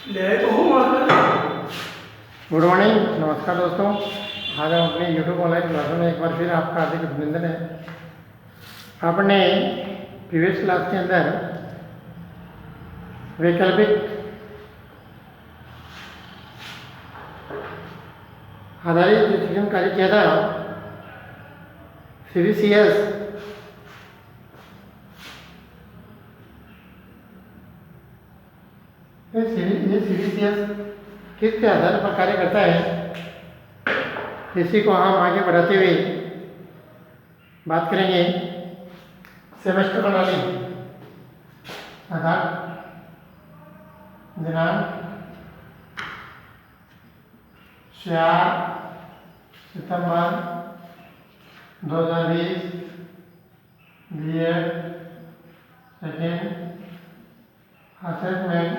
Good morning, नमस्कार दोस्तों। आज हम अपने यूट्यूब ऑनलाइन क्लासों में एक बार फिर आपका हार्दिक अभिनंदन है। आपने प्रीवियस क्लास के अंदर वैकल्पिक आधारित डिसीजन कार्य किया था, सीवीसीएस। ये सीवीसीएस किसके आधार पर कार्य करता है, इसी को हम आगे बढ़ाते हुए बात करेंगे। सेमेस्टर प्रणाली अर्थात दिनांक 4 सितंबर 2020 B Ed second assessment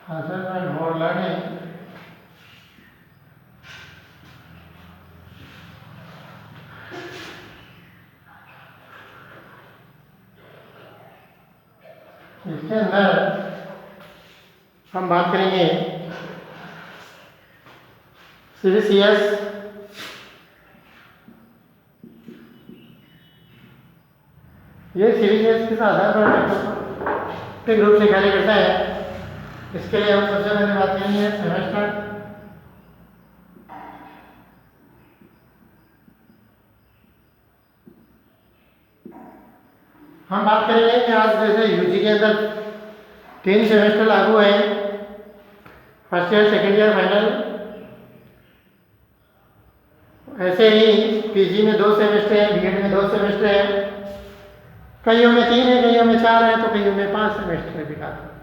for learning इसके अंदर हम बात करेंगे सीवीसीएस ये सीवीसीएस किस आधार पर वैकल्पिक रूप से कार्य करता है, इसके लिए हम सबसे पहले बात करेंगे सेमेस्टर। हम बात करेंगे कि आज जैसे यूजी के अंदर 3 सेमेस्टर लागू है, first year, second year, final. ऐसे ही पीजी में 2 सेमेस्टर है, बीएड में 2 सेमेस्टर है, कईयों में 3 है, कईयों में 4 है, तो कईयों में 5 सेमेस्टर भी आते।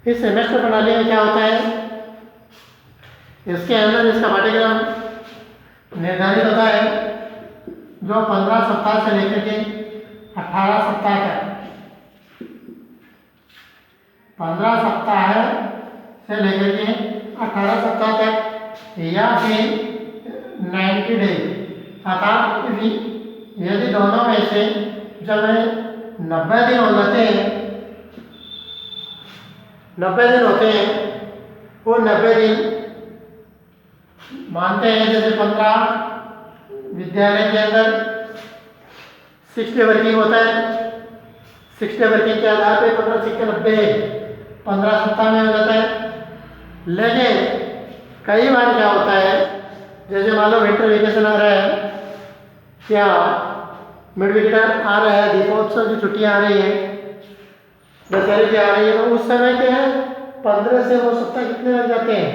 इस सेमेस्टर प्रणाली में क्या होता है, इसके अंदर इसका पाठ्यक्रम निर्धारित होता है जो 15 सप्ताह से लेकर के 18 सप्ताह तक, 15 सप्ताह से लेकर के 18 सप्ताह तक, या फिर 90 डेज, अर्थात यदि दोनों में से जब 90 दिन हो जाते हैं, 90 दिन होते हैं, वो 90 दिन मानते हैं जैसे 15 विद्यालय के अंदर 6 डे वर्किंग होता है, 6 डे वर्किंग के आधार पे 15 6 के 90 15 सप्ताह में हो जाता है। लेकिन कई बार क्या होता है, जैसे मान लो विंटर वेकेशन आ रहा है या मिड विंटर आ रहा है, दीपोत्सव की छुट्टियां आ रही हैं, दशहरे की आ रही है, तो उस समय क्या है 15 से वो सप्ताह कितने लग जाते हैं,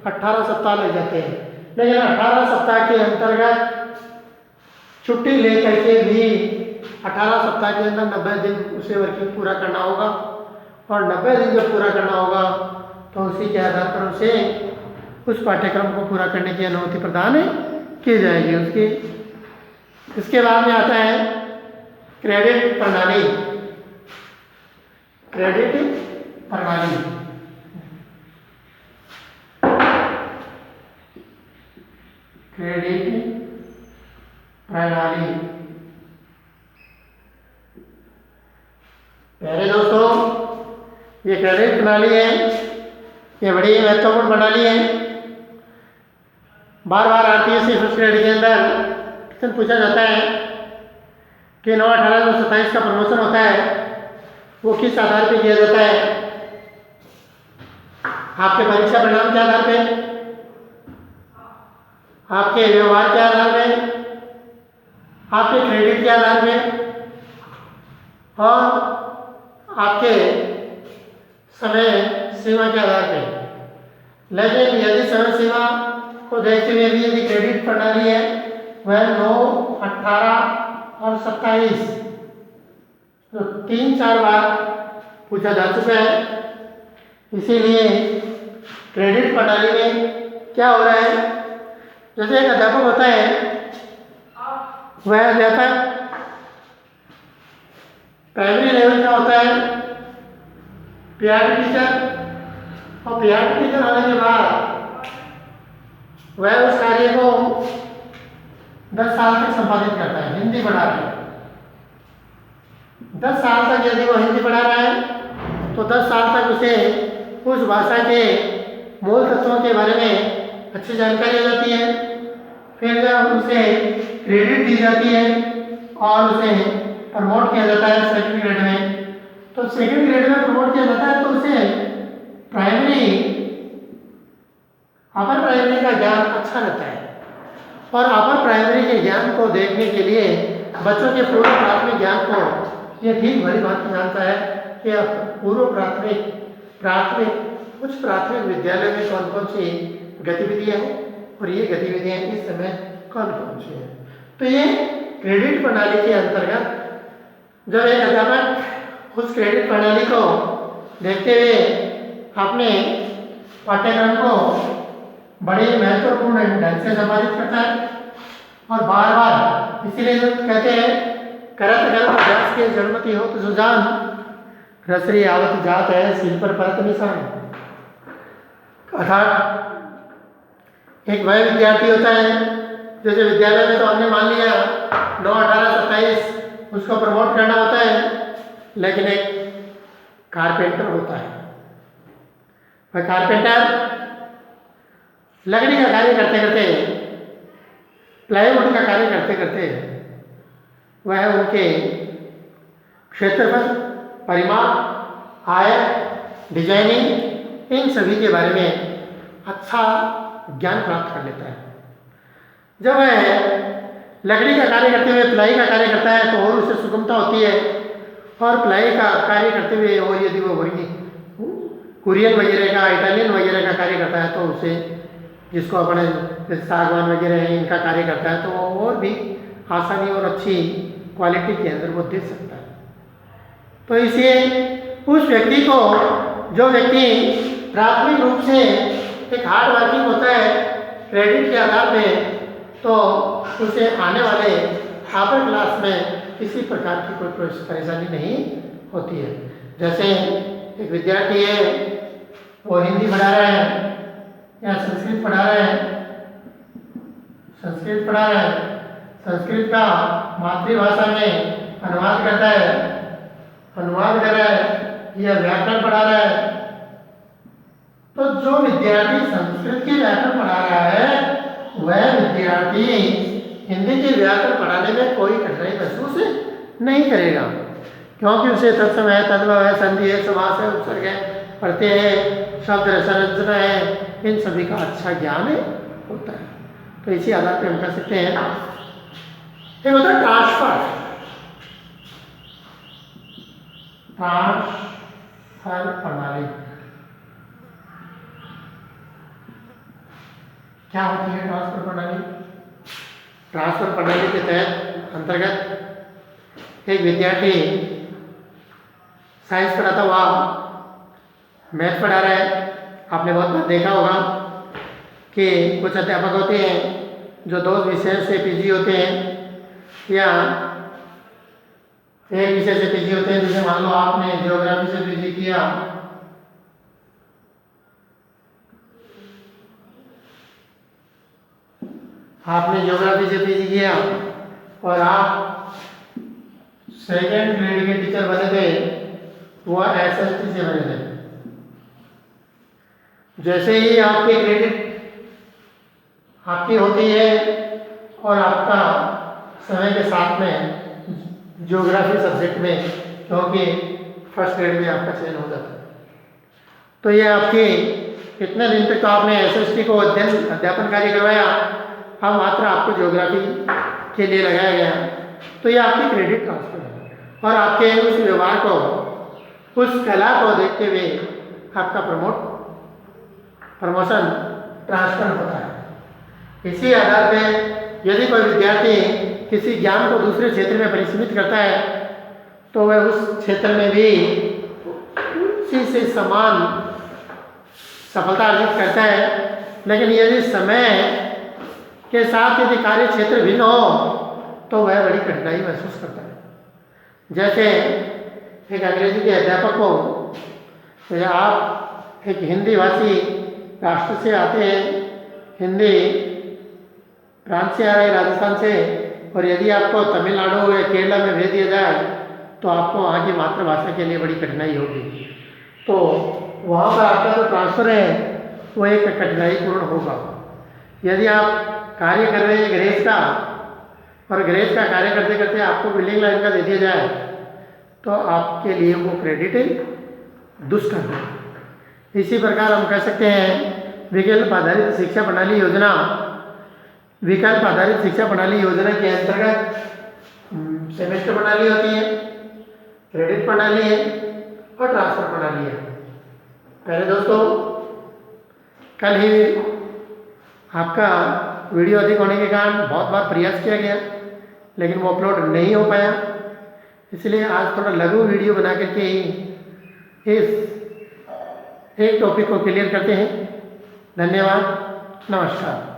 18 सप्ताह लग जाते हैं। लेकिन 18 सप्ताह के अंतर्गत छुट्टी लेकर के भी 18 सप्ताह के अंदर 90 दिन उसे वर्किंग पूरा करना होगा, और 90 दिन जब पूरा करना होगा तो उसी के आधार पर उसे उस पाठ्यक्रम को पूरा करने की अनुमति प्रदान की जाएगी उसकी। इसके बाद में आता है क्रेडिट प्रणाली। क्रेडिट प्रणाली क्रेडिट प्रणाली पहले दोस्तों, ये क्रेडिट प्रणाली है, ये बड़ी महत्वपूर्ण प्रणाली है। बार बार आरटीएससी फर्स्ट ग्रेड के अंदर क्वेश्चन पूछा जाता है कि 9/18/27 का प्रमोशन होता है, वो किस आधार पे किया जाता है, आपके परीक्षा परिणाम के आधार पे, आपके व्यवहार के आधार पे, आपके क्रेडिट के आधार पे, और आपके समय सीमा के आधार पे। लेकिन यदि समय सीमा को देखते हुए भी यदि क्रेडिट प्रणाली है वह 9, 18 और 27 तो 3-4 बार पूछा जा चुका है। इसीलिए क्रेडिट प्रणाली में क्या हो रहा है, जैसे एक अध्यापक होता है, वह अध्यापक प्राइमरी लेवल का होता है पीआरटी टीचर, और पीआरटी टीचर होने के बाद वह उस कार्य को 10 साल तक संपादित करता है, हिंदी पढ़ा के। 10 साल तक यदि वो हिंदी पढ़ा रहा है तो 10 साल तक उसे उस भाषा के मूल तत्वों के बारे में अच्छी जानकारी हो जाती है। फिर जब उसे क्रेडिट दी जाती है और उसे प्रमोट किया जाता है सेकंड ग्रेड में, तो सेकंड ग्रेड में प्रमोट किया जाता है तो उसे प्राइमरी अपर प्राइमरी का ज्ञान अच्छा रहता है। और अपर प्राइमरी के ज्ञान को देखने के लिए बच्चों के पूर्व प्राथमिक ज्ञान को ये ठीक भली बात जानता है कि पूर्व प्राथमिक उच्च प्राथमिक विद्यालय में कौन कौन सी गतिविधियां हैं और ये गतिविधियां इस समय कौन कौन सी हैं। तो ये क्रेडिट प्रणाली के अंतर्गत जब एक अध्यापक उस क्रेडिट प्रणाली को देखते हुए अपने पाठ्यक्रम को बड़े महत्वपूर्ण ढंग से संपादित करता है और बार बार, इसीलिए जो कहते हैं करत करत अभ्यास के जड़मति हो तो सुजान, रसरी आवत जात है सिल पर परत निशान। अर्थात एक वह विद्यार्थी होता है, जैसे विद्यालय में तो हमने मान लिया 9, 18, 27 उसको प्रमोट करना होता है, लेकिन एक कारपेंटर होता है। वह कारपेंटर लकड़ी का कार्य करते करते, प्लाईवुड का कार्य करते करते वह उनके क्षेत्रफल, परिमाप, आयत, डिजाइनिंग इन सभी के बारे में अच्छा ज्ञान प्राप्त कर लेता है। जब वह लकड़ी का कार्य करते हुए प्लाई का कार्य करता है तो और उसे सुगमता होती है, और प्लाई का कार्य करते हुए और यदि वो वर्गी कुरियन वगैरह का, इटालियन वगैरह का कार्य करता है तो उसे, जिसको अपने जैसे सागवान वगैरह है इनका कार्य करता है, तो वो और भी आसानी और अच्छी क्वालिटी के अंदर वो दे सकता है। तो इसलिए उस व्यक्ति को, जो व्यक्ति प्राथमिक रूप से एक हार्ड वर्किंग होता है क्रेडिट के आधार पे, तो उसे आने वाले अपर क्लास में किसी प्रकार की कोई परेशानी नहीं होती है। जैसे एक विद्यार्थी है, वो हिंदी पढ़ा रहा है या संस्कृत पढ़ा रहा है, संस्कृत पढ़ा रहा है, संस्कृत का मातृभाषा में अनुवाद करता है, अनुवाद कर रहा है या व्याकरण पढ़ा रहा है, तो जो विद्यार्थी संस्कृत के व्याकरण पढ़ा रहा है वह विद्यार्थी हिंदी के व्याकरण पढ़ाने में कोई कठिनाई महसूस नहीं करेगा, क्योंकि उसे तत्समय, तद्भव है, संधि है, समास है, उपसर्ग है, प्रत्यय है, शब्द संरचना है, इन सभी का अच्छा ज्ञान होता है। तो इसी आधार पर हम कह सकते हैं एक होता है ट्रांसफर प्रणाली। क्या होती है ट्रांसफर प्रणाली? ट्रांसफर प्रणाली के तहत अंतर्गत एक विद्यार्थी साइंस पढ़ाता हुआ मैथ पढ़ा रहा है। आपने बहुत बार देखा होगा कि कुछ अध्यापक होते हैं जो 2 विषय से पीजी होते हैं या एक विषय से पीजी होते हैं। जैसे मान लो आपने ज्योग्राफी से पीजी किया, आपने ज्योग्राफी से पीजी किया और आप सेकेंड ग्रेड के टीचर बने थे, वो एसएसटी से बने थे। जैसे ही आपके क्रेडिट आपकी होती है और आपका समय के साथ में ज्योग्राफी सब्जेक्ट में, क्योंकि फर्स्ट ग्रेड में आपका चयन हो जाता है, तो ये आपकी कितने दिन तक तो आपने एसएसटी को अध्यापन कार्य करवाया, अब मात्र आपको ज्योग्राफी के लिए लगाया गया, तो ये आपकी क्रेडिट ट्रांसफर है और आपके उस व्यवहार को, उस कला को देखते हुए आपका प्रमोशन ट्रांसफर होता है। इसी आधार पे यदि कोई विद्यार्थी किसी ज्ञान को दूसरे क्षेत्र में परिसीमित करता है तो वह उस क्षेत्र में भी उसी से समान सफलता अर्जित करता है। लेकिन यदि समय के साथ यदि कार्य क्षेत्र भिन्न हो तो वह बड़ी कठिनाई महसूस करता है। जैसे एक अंग्रेजी के अध्यापक को, तो आप एक हिंदी भाषी राष्ट्र से आते हैं, हिंदी प्रांत से आ रहे, राजस्थान से, और यदि आपको तमिलनाडु या केरला में भेज दिया जाए तो आपको वहाँ की मातृभाषा के लिए बड़ी कठिनाई होगी। तो वहाँ पर आपका जो ट्रांसफ़र है वो एक कठिनाईपूर्ण होगा। यदि आप कार्य कर रहे हैं ग्रेज का और ग्रेज का कार्य करते करते आपको बिल्डिंग लाइन का दे दिया जाए तो आपके लिए वो क्रेडिट दुष्कर है। इसी प्रकार हम कह सकते हैं विकल्प आधारित शिक्षा प्रणाली योजना, विकल्प आधारित शिक्षा प्रणाली योजना के अंतर्गत सेमेस्टर प्रणाली होती है, क्रेडिट प्रणाली है और ट्रांसफर प्रणाली है। पहले दोस्तों कल ही आपका वीडियो अधिक होने के कारण बहुत बार प्रयास किया गया लेकिन वो अपलोड नहीं हो पाया, इसलिए आज थोड़ा लघु वीडियो बना करके ही इस एक टॉपिक को क्लियर करते हैं। धन्यवाद, नमस्कार।